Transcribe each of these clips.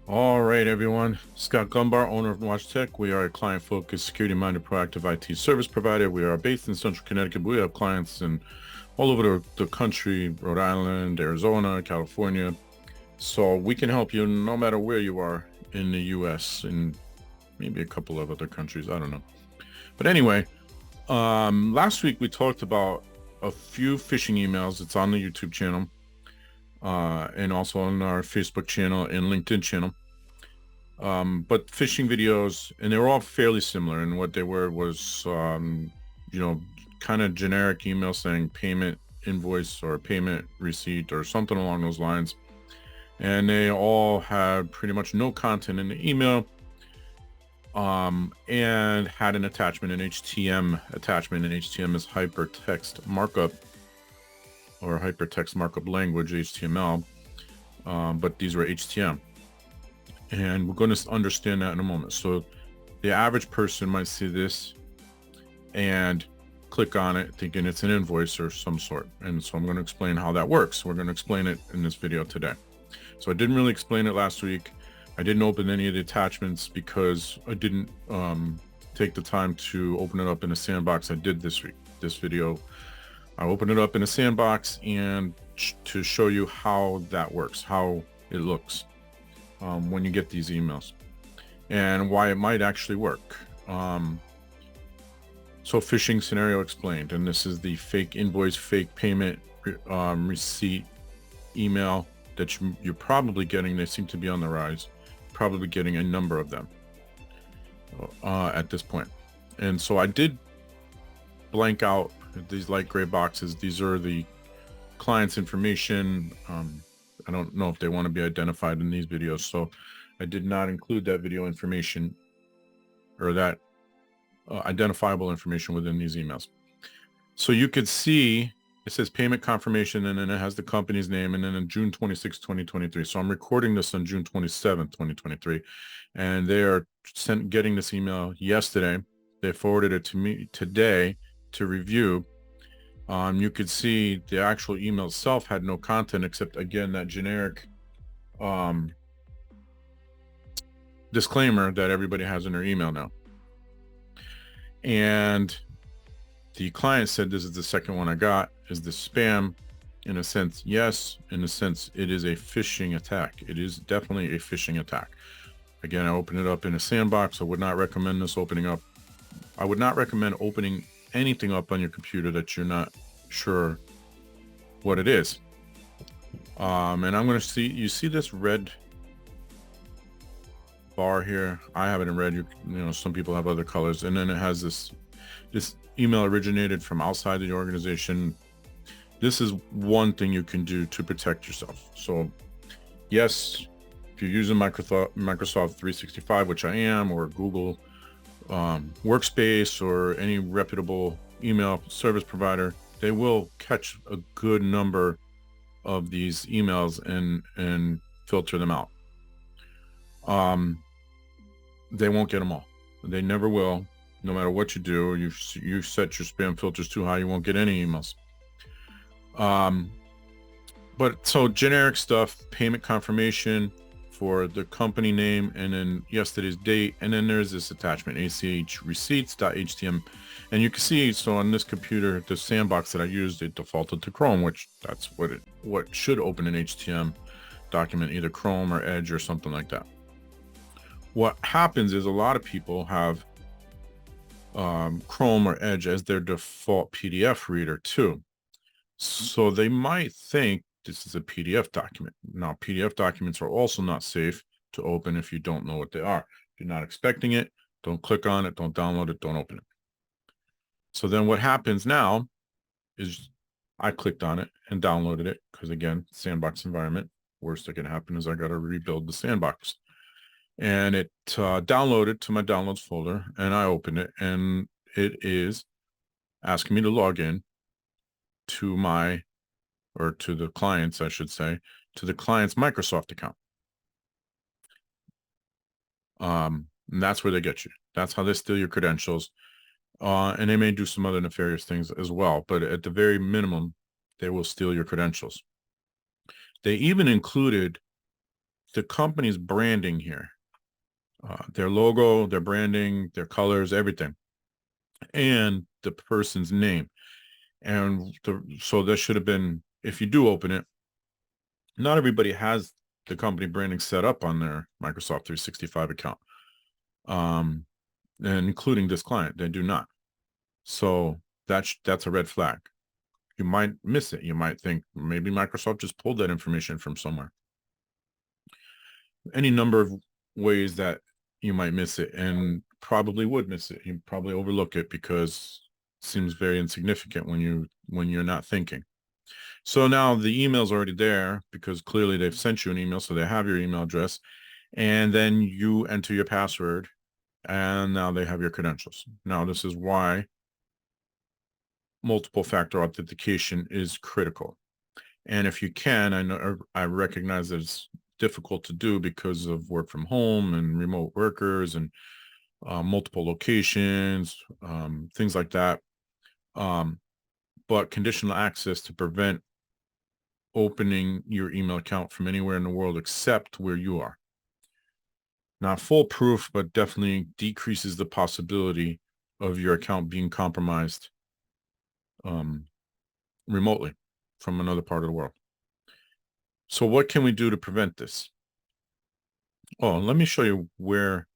All right, everyone. Scott Gumbar, owner of Nwaj Tech. We are a client-focused, security-minded, proactive IT service provider. We are based in Central Connecticut. We have clients in all over the country, Rhode Island, Arizona, California. So we can help you no matter where you are in the U.S. and maybe a couple of other countries. I don't know. But anyway, last week we talked about a few phishing emails. It's on the YouTube channel. And also on our Facebook channel and LinkedIn channel. But phishing videos, and they were all fairly similar. And what they were was, kind of generic email saying payment invoice or payment receipt or something along those lines. And they all had pretty much no content in the email, and had an attachment, an HTM attachment. And HTM is hypertext markup or hypertext markup language, HTML. But these were HTM. And we're going to understand that in a moment. So the average person might see this and click on it thinking it's an invoice or some sort. And so I'm going to explain how that works. We're going to explain it in this video today. So I didn't really explain it last week. I didn't open any of the attachments because I didn't take the time to open it up in a sandbox. I did this week. This video, I opened it up in a sandbox and to show you how that works, how it looks when you get these emails and why it might actually work. So phishing scenario explained, and this is the fake invoice, fake payment receipt email that you're probably getting. They seem to be on the rise, probably getting a number of them at this point. And so I did blank out these light gray boxes. These are the client's information. I don't know if they want to be identified in these videos, so I did not include that video information or that identifiable information within these emails. So you could see it says payment confirmation, and then it has the company's name, and then on June 26, 2023. So I'm recording this on June 27, 2023, and they are getting this email yesterday. They forwarded it to me today to review. You could see the actual email itself had no content except, again, that generic disclaimer that everybody has in their email now. And the client said, this is the second one I got. Is this spam? In a sense, yes. In a sense, it is a phishing attack. It is definitely a phishing attack. Again, I opened it up in a sandbox. I would not recommend this opening up. I would not recommend opening anything up on your computer that you're not sure what it is. And I'm going to see, you see this red bar here? I have it in red. You know, some people have other colors. And then it has this email originated from outside the organization. This is one thing you can do to protect yourself. So yes, if you're using Microsoft 365, which I am, or Google Workspace, or any reputable email service provider, they will catch a good number of these emails and filter them out. They won't get them all. They never will. No matter what you do, you set your spam filters too high, you won't get any emails. But so generic stuff, payment confirmation for the company name, and then yesterday's date, and then there's this attachment, ACH receipts.htm. And you can see, so on this computer, the sandbox that I used, it defaulted to Chrome, which that's what should open an HTML document, either Chrome or Edge or something like that. What happens is a lot of people have Chrome or Edge as their default PDF reader too. So they might think this is a PDF document. Now, PDF documents are also not safe to open if you don't know what they are. If you're not expecting it, don't click on it, don't download it, don't open it. So then what happens now is I clicked on it and downloaded it because, again, sandbox environment. Worst that can happen is I got to rebuild the sandbox. And it downloaded to my downloads folder, and I opened it, and it is asking me to log in to my, or to the client's, I should say, to the client's Microsoft account. And that's where they get you. That's how they steal your credentials. And they may do some other nefarious things as well, but at the very minimum, they will steal your credentials. They even included the company's branding here, their logo, their branding, their colors, everything, and the person's name. And so that should have been, if you do open it, not everybody has the company branding set up on their Microsoft 365 account, and including this client, they do not. So that's a red flag. You might miss it. You might think maybe Microsoft just pulled that information from somewhere. Any number of ways that you might miss it, and probably would miss it. You probably overlook it because it seems very insignificant when you're not thinking. So now the email's already there because clearly they've sent you an email, so they have your email address, and then you enter your password, and now they have your credentials. Now this is why multiple factor authentication is critical. And if you can, I recognize that it's difficult to do because of work from home and remote workers and multiple locations, things like that. But conditional access to prevent opening your email account from anywhere in the world except where you are. Not foolproof, but definitely decreases the possibility of your account being compromised remotely from another part of the world. So what can we do to prevent this? Oh, let me show you where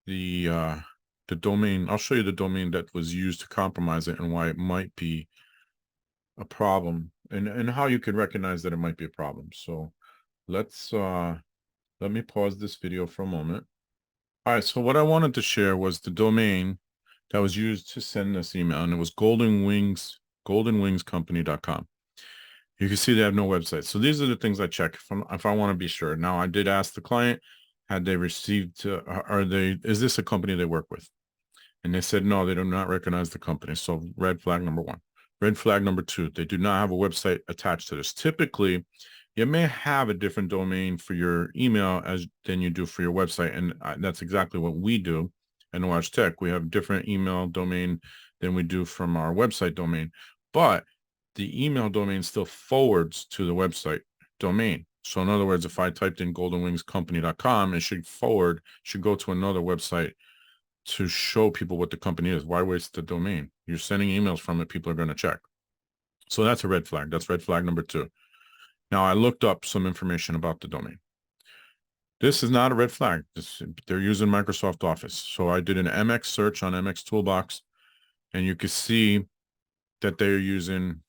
the domain, I'll show you the domain that was used to compromise it and why it might be a problem, and how you can recognize that it might be a problem. So let's let me pause this video for a moment. All right, so what I wanted to share was the domain that was used to send this email, and it was goldenwingscompany.com. You can see they have no website. So these are the things I check if I want to be sure. Now, I did ask the client, had they received, is this a company they work with? And they said, no, they do not recognize the company. So red flag number one. Red flag number two, they do not have a website attached to this. Typically, you may have a different domain for your email than you do for your website. And that's exactly what we do at Nwaj Tech. We have different email domain than we do from our website domain. But the email domain still forwards to the website domain. So in other words, if I typed in goldenwingscompany.com, it should go to another website to show people what the company is. Why waste the domain? You're sending emails from it, people are going to check. So that's a red flag. That's red flag number two. Now, I looked up some information about the domain. This is not a red flag. They're using Microsoft Office. So I did an MX search on MX Toolbox, and you can see that they're using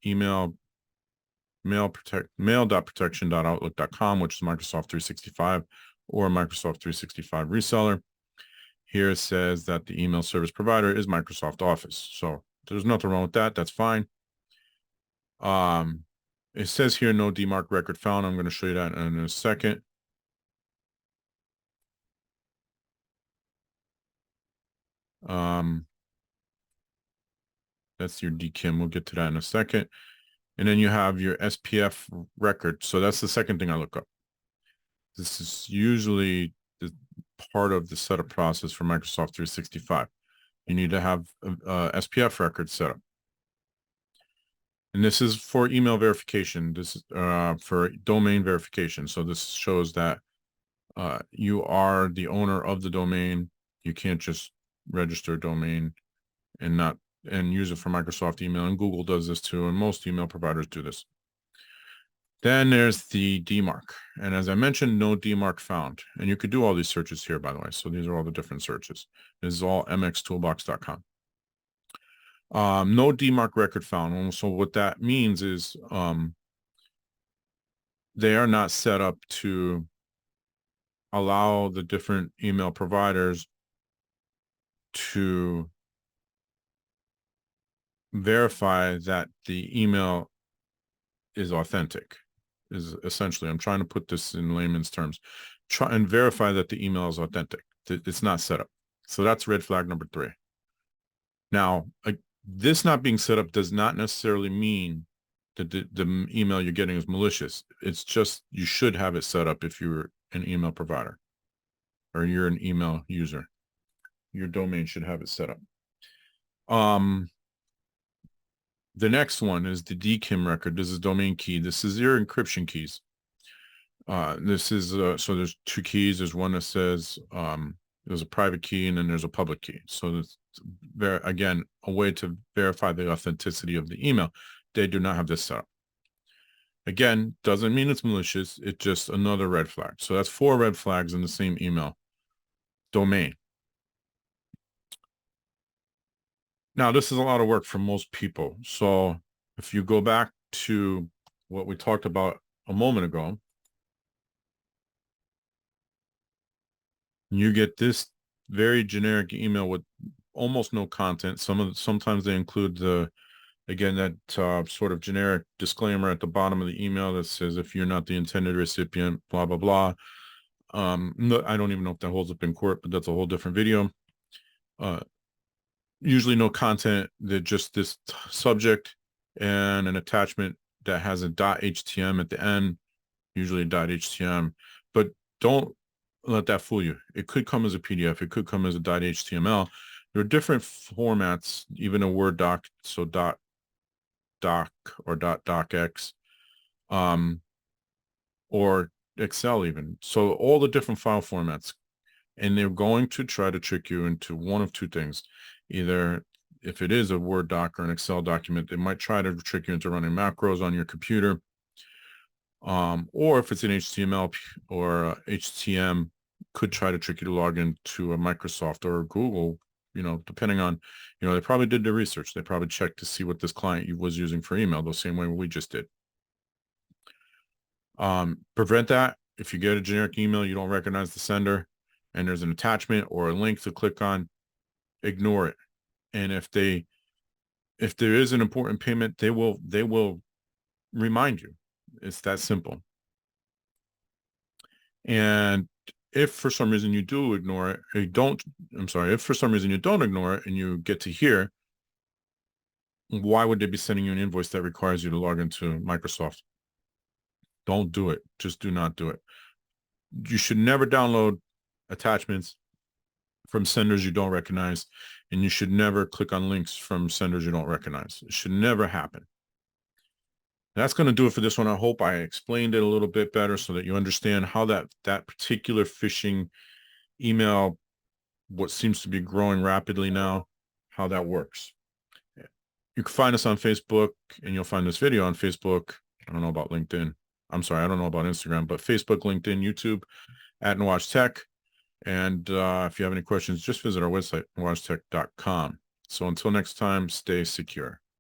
mail.protection.outlook.com, which is Microsoft 365 or Microsoft 365 reseller. Here it says that the email service provider is Microsoft Office. So there's nothing wrong with that. That's fine. It says here, no DMARC record found. I'm going to show you that in a second. That's your DKIM. We'll get to that in a second. And then you have your SPF record. So that's the second thing I look up. This is usually the part of the setup process for Microsoft 365. You need to have a SPF record set up. And this is for email verification. This is for domain verification. So this shows that you are the owner of the domain. You can't just register a domain and use it for Microsoft email. And Google does this too. And most email providers do this. Then there's the DMARC. And as I mentioned, no DMARC found. And you could do all these searches here, by the way. So these are all the different searches. This is all mxtoolbox.com. No DMARC record found. So what that means is they are not set up to allow the different email providers to verify that the email is authentic. Is essentially, I'm trying to put this in layman's terms, try and verify that the email is authentic. It's not set up. So that's red flag number three. Now, this not being set up does not necessarily mean that the email you're getting is malicious. It's just you should have it set up if you're an email provider or you're an email user. Your domain should have it set up. The next one is the DKIM record. This is domain key. This is your encryption keys. This is so there's two keys. There's one that says there's a private key, and then there's a public key. So it's again a way to verify the authenticity of the email. They do not have this set up. Again, doesn't mean it's malicious. It's just another red flag. So that's 4 red flags in the same email domain. Now, this is a lot of work for most people. So if you go back to what we talked about a moment ago, you get this very generic email with almost no content. Sometimes they include that sort of generic disclaimer at the bottom of the email that says, if you're not the intended recipient, blah, blah, blah. No, I don't even know if that holds up in court, but that's a whole different video. Usually no content, that just this subject and an attachment that has a .htm at the end, usually a .htm, but don't let that fool you. It could come as a PDF. It could come as a .html. There are different formats, even a Word doc, so .doc or .docx, or Excel even. So all the different file formats, and they're going to try to trick you into one of two things. Either if it is a Word doc or an Excel document, they might try to trick you into running macros on your computer. Or if it's an HTML or HTM, could try to trick you to log into a Microsoft or a Google, depending on, they probably did their research. They probably checked to see what this client was using for email, the same way we just did. Prevent that. If you get a generic email, you don't recognize the sender, and there's an attachment or a link to click on, ignore it. And if there is an important payment, they will remind you. It's that simple. And if for some reason you do ignore it, if for some reason you don't ignore it and you get to here, why would they be sending you an invoice that requires you to log into Microsoft? Don't do it. Just do not do it. You should never download attachments from senders you don't recognize, and you should never click on links from senders you don't recognize. It should never happen. That's going to do it for this one. I hope I explained it a little bit better so that you understand how that particular phishing email, what seems to be growing rapidly now, how that works. You can find us on Facebook, and you'll find this video on Facebook. I don't know about LinkedIn. I'm sorry, I don't know about Instagram, but Facebook, LinkedIn, YouTube, at Nwaj Tech. And if you have any questions, just visit our website, nwajtech.com. So until next time, stay secure.